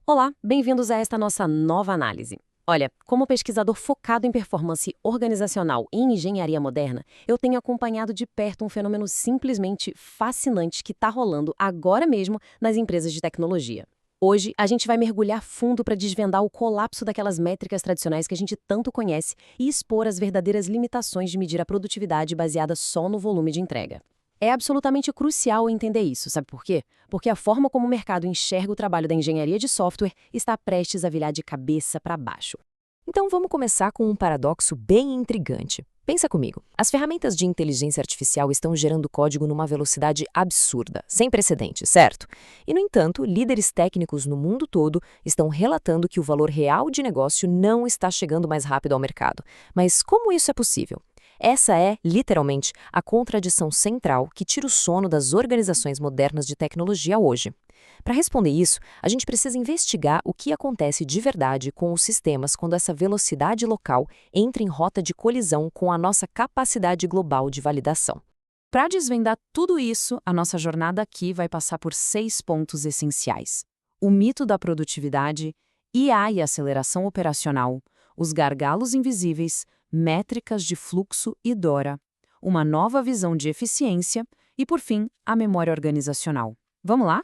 Olá, bem-vindos a esta nossa nova análise. Olha, como pesquisador focado em performance organizacional e engenharia moderna, eu tenho acompanhado de perto um fenômeno simplesmente fascinante que está rolando agora mesmo nas empresas de tecnologia. Hoje, a gente vai mergulhar fundo para desvendar o colapso daquelas métricas tradicionais que a gente tanto conhece e expor as verdadeiras limitações de medir a produtividade baseada só no volume de entrega. É absolutamente crucial entender isso, sabe por quê? Porque a forma como o mercado enxerga o trabalho da engenharia de software está prestes a virar de cabeça para baixo. Então vamos começar com um paradoxo bem intrigante. Pensa comigo, as ferramentas de inteligência artificial estão gerando código numa velocidade absurda, sem precedentes, certo? E, no entanto, líderes técnicos no mundo todo estão relatando que o valor real de negócio não está chegando mais rápido ao mercado. Mas como isso é possível? Essa é, literalmente, a contradição central que tira o sono das organizações modernas de tecnologia hoje. Para responder isso, a gente precisa investigar o que acontece de verdade com os sistemas quando essa velocidade local entra em rota de colisão com a nossa capacidade global de validação. Para desvendar tudo isso, a nossa jornada aqui vai passar por 6 pontos essenciais: o mito da produtividade, IA e aceleração operacional, os gargalos invisíveis, métricas de fluxo e DORA, uma nova visão de eficiência e, por fim, a memória organizacional. Vamos lá?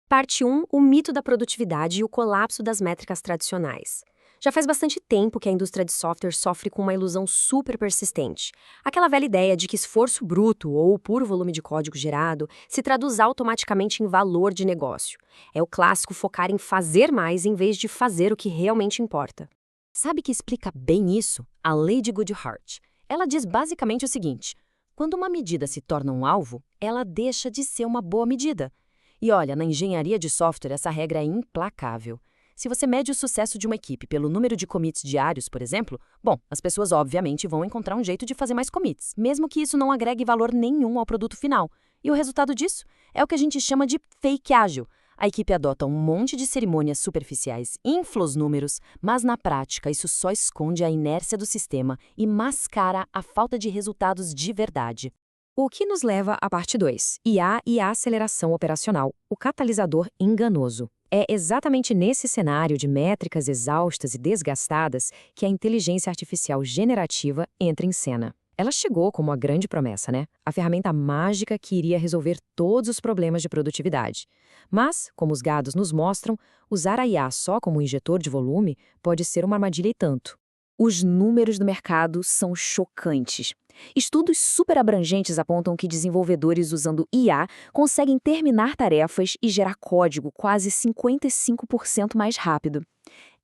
Parte 1, o mito da produtividade e o colapso das métricas tradicionais. Já faz bastante tempo que a indústria de software sofre com uma ilusão super persistente. Aquela velha ideia de que esforço bruto ou o puro volume de código gerado se traduz automaticamente em valor de negócio. É o clássico focar em fazer mais em vez de fazer o que realmente importa. Sabe que explica bem isso? A lei de Goodhart. Ela diz basicamente o seguinte: quando uma medida se torna um alvo, ela deixa de ser uma boa medida. E olha, na engenharia de software essa regra é implacável. Se você mede o sucesso de uma equipe pelo número de commits diários, por exemplo, bom, as pessoas obviamente vão encontrar um jeito de fazer mais commits, mesmo que isso não agregue valor nenhum ao produto final. E o resultado disso é o que a gente chama de fake ágil. A equipe adota um monte de cerimônias superficiais, infla os números, mas na prática isso só esconde a inércia do sistema e mascara a falta de resultados de verdade. O que nos leva à parte 2, IA e a aceleração operacional, o catalisador enganoso. É exatamente nesse cenário de métricas exaustas e desgastadas que a inteligência artificial generativa entra em cena. Ela chegou como uma grande promessa, né? A ferramenta mágica que iria resolver todos os problemas de produtividade. Mas, como os dados nos mostram, usar a IA só como um injetor de volume pode ser uma armadilha e tanto. Os números do mercado são chocantes. Estudos super abrangentes apontam que desenvolvedores usando IA conseguem terminar tarefas e gerar código quase 55% mais rápido.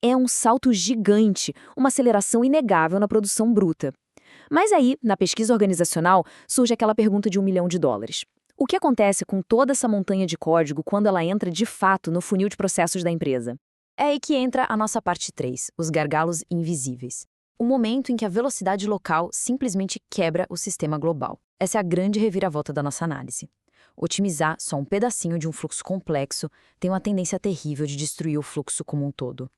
É um salto gigante, uma aceleração inegável na produção bruta. Mas aí, na pesquisa organizacional, surge aquela pergunta de $1 milhão. O que acontece com toda essa montanha de código quando ela entra de fato no funil de processos da empresa? É aí que entra a nossa parte 3, os gargalos invisíveis. O momento em que a velocidade local simplesmente quebra o sistema global. Essa é a grande reviravolta da nossa análise. Otimizar só um pedacinho de um fluxo complexo tem uma tendência terrível de destruir o fluxo como um todo.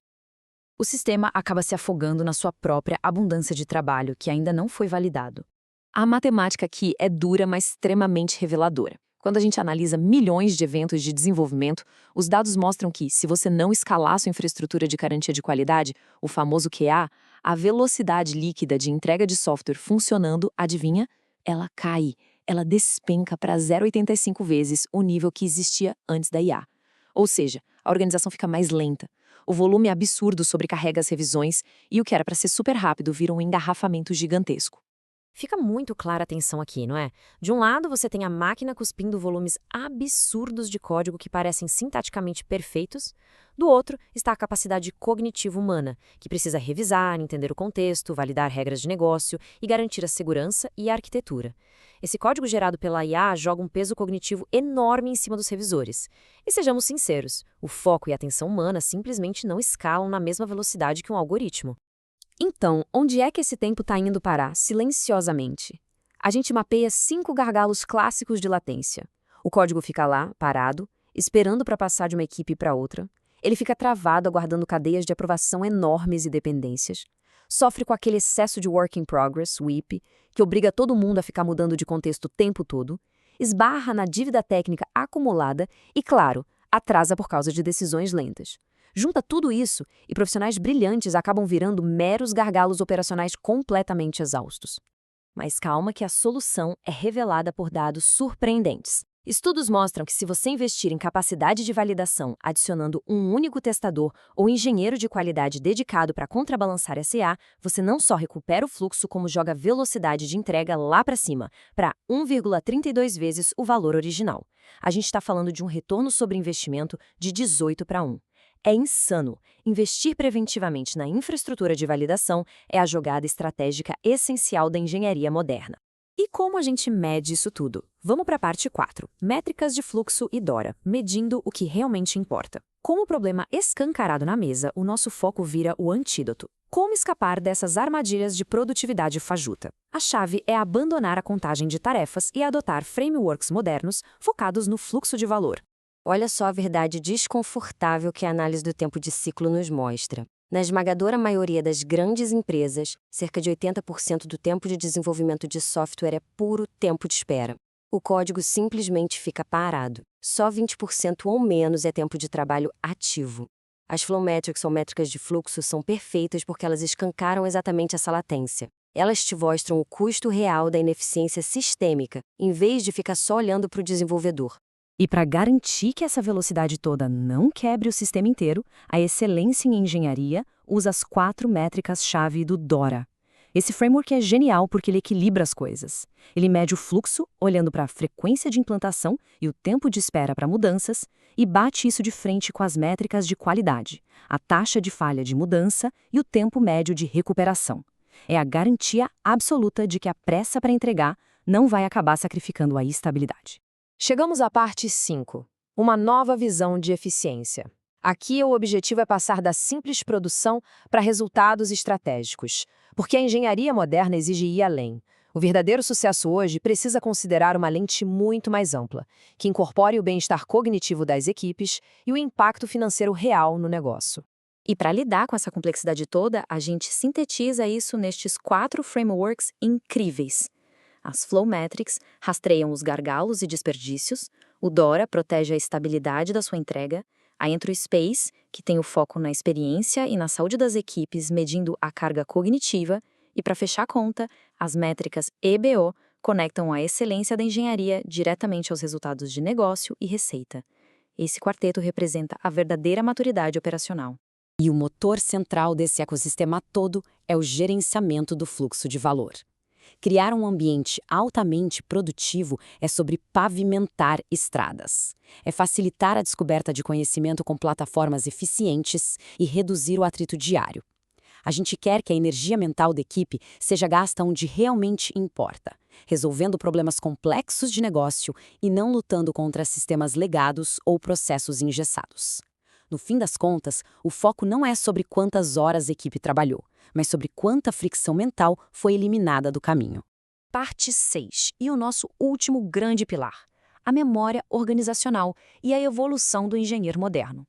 O sistema acaba se afogando na sua própria abundância de trabalho, que ainda não foi validado. A matemática aqui é dura, mas extremamente reveladora. Quando a gente analisa milhões de eventos de desenvolvimento, os dados mostram que, se você não escalar sua infraestrutura de garantia de qualidade, o famoso QA, a velocidade líquida de entrega de software funcionando, adivinha? Ela cai. Ela despenca para 0,85 vezes o nível que existia antes da IA. Ou seja, a organização fica mais lenta. O volume absurdo sobrecarrega as revisões e o que era para ser super rápido vira um engarrafamento gigantesco. Fica muito clara a tensão aqui, não é? De um lado, você tem a máquina cuspindo volumes absurdos de código que parecem sintaticamente perfeitos. Do outro, está a capacidade cognitiva humana, que precisa revisar, entender o contexto, validar regras de negócio e garantir a segurança e a arquitetura. Esse código gerado pela IA joga um peso cognitivo enorme em cima dos revisores. E sejamos sinceros, o foco e a atenção humana simplesmente não escalam na mesma velocidade que um algoritmo. Então, onde é que esse tempo está indo parar, silenciosamente? A gente mapeia 5 gargalos clássicos de latência. O código fica lá, parado, esperando para passar de uma equipe para outra. Ele fica travado, aguardando cadeias de aprovação enormes e dependências. Sofre com aquele excesso de work in progress, WIP, que obriga todo mundo a ficar mudando de contexto o tempo todo. Esbarra na dívida técnica acumulada e, claro, atrasa por causa de decisões lentas. Junta tudo isso e profissionais brilhantes acabam virando meros gargalos operacionais completamente exaustos. Mas calma que a solução é revelada por dados surpreendentes. Estudos mostram que se você investir em capacidade de validação, adicionando um único testador ou engenheiro de qualidade dedicado para contrabalançar SA, você não só recupera o fluxo, como joga a velocidade de entrega lá para cima, para 1,32 vezes o valor original. A gente está falando de um retorno sobre investimento de 18:1. É insano. Investir preventivamente na infraestrutura de validação é a jogada estratégica essencial da engenharia moderna. E como a gente mede isso tudo? Vamos para a parte 4, métricas de fluxo e DORA, medindo o que realmente importa. Com o problema escancarado na mesa, o nosso foco vira o antídoto. Como escapar dessas armadilhas de produtividade fajuta? A chave é abandonar a contagem de tarefas e adotar frameworks modernos focados no fluxo de valor. Olha só a verdade desconfortável que a análise do tempo de ciclo nos mostra. Na esmagadora maioria das grandes empresas, cerca de 80% do tempo de desenvolvimento de software é puro tempo de espera. O código simplesmente fica parado. Só 20% ou menos é tempo de trabalho ativo. As flow metrics ou métricas de fluxo são perfeitas porque elas escancaram exatamente essa latência. Elas te mostram o custo real da ineficiência sistêmica, em vez de ficar só olhando para o desenvolvedor. E para garantir que essa velocidade toda não quebre o sistema inteiro, a excelência em engenharia usa as 4 métricas-chave do DORA. Esse framework é genial porque ele equilibra as coisas. Ele mede o fluxo, olhando para a frequência de implantação e o tempo de espera para mudanças, e bate isso de frente com as métricas de qualidade, a taxa de falha de mudança e o tempo médio de recuperação. É a garantia absoluta de que a pressa para entregar não vai acabar sacrificando a estabilidade. Chegamos à parte 5, uma nova visão de eficiência. Aqui o objetivo é passar da simples produção para resultados estratégicos, porque a engenharia moderna exige ir além. O verdadeiro sucesso hoje precisa considerar uma lente muito mais ampla, que incorpore o bem-estar cognitivo das equipes e o impacto financeiro real no negócio. E para lidar com essa complexidade toda, a gente sintetiza isso nestes 4 frameworks incríveis. As Flow Metrics rastreiam os gargalos e desperdícios, o DORA protege a estabilidade da sua entrega, a EntroSpace, que tem o foco na experiência e na saúde das equipes, medindo a carga cognitiva, e para fechar a conta, as métricas EBO conectam a excelência da engenharia diretamente aos resultados de negócio e receita. Esse quarteto representa a verdadeira maturidade operacional. E o motor central desse ecossistema todo é o gerenciamento do fluxo de valor. Criar um ambiente altamente produtivo é sobre pavimentar estradas. É facilitar a descoberta de conhecimento com plataformas eficientes e reduzir o atrito diário. A gente quer que a energia mental da equipe seja gasta onde realmente importa, resolvendo problemas complexos de negócio e não lutando contra sistemas legados ou processos engessados. No fim das contas, o foco não é sobre quantas horas a equipe trabalhou, mas sobre quanta fricção mental foi eliminada do caminho. Parte 6 e o nosso último grande pilar, a memória organizacional e a evolução do engenheiro moderno.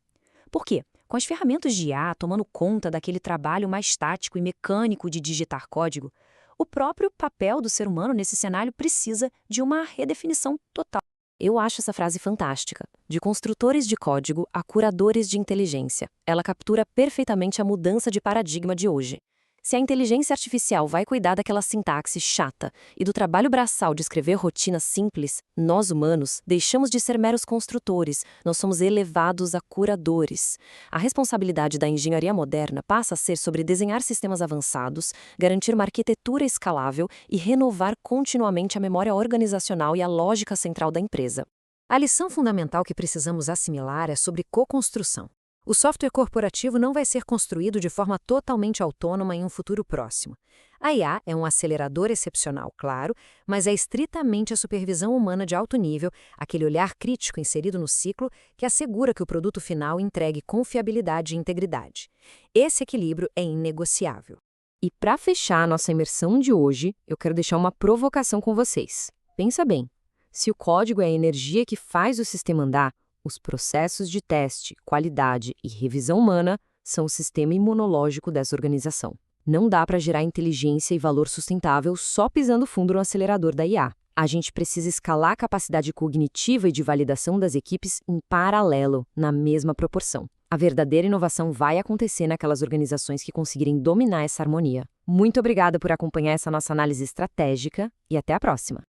Por quê? Com as ferramentas de IA tomando conta daquele trabalho mais tático e mecânico de digitar código, o próprio papel do ser humano nesse cenário precisa de uma redefinição total. Eu acho essa frase fantástica. De construtores de código a curadores de inteligência. Ela captura perfeitamente a mudança de paradigma de hoje. Se a inteligência artificial vai cuidar daquela sintaxe chata e do trabalho braçal de escrever rotinas simples, nós humanos deixamos de ser meros construtores, nós somos elevados a curadores. A responsabilidade da engenharia moderna passa a ser sobre desenhar sistemas avançados, garantir uma arquitetura escalável e renovar continuamente a memória organizacional e a lógica central da empresa. A lição fundamental que precisamos assimilar é sobre co-construção. O software corporativo não vai ser construído de forma totalmente autônoma em um futuro próximo. A IA é um acelerador excepcional, claro, mas é estritamente a supervisão humana de alto nível, aquele olhar crítico inserido no ciclo que assegura que o produto final entregue confiabilidade e integridade. Esse equilíbrio é inegociável. E para fechar a nossa imersão de hoje, eu quero deixar uma provocação com vocês. Pensa bem, se o código é a energia que faz o sistema andar, os processos de teste, qualidade e revisão humana são o sistema imunológico dessa organização. Não dá para gerar inteligência e valor sustentável só pisando fundo no acelerador da IA. A gente precisa escalar a capacidade cognitiva e de validação das equipes em paralelo, na mesma proporção. A verdadeira inovação vai acontecer naquelas organizações que conseguirem dominar essa harmonia. Muito obrigada por acompanhar essa nossa análise estratégica e até a próxima.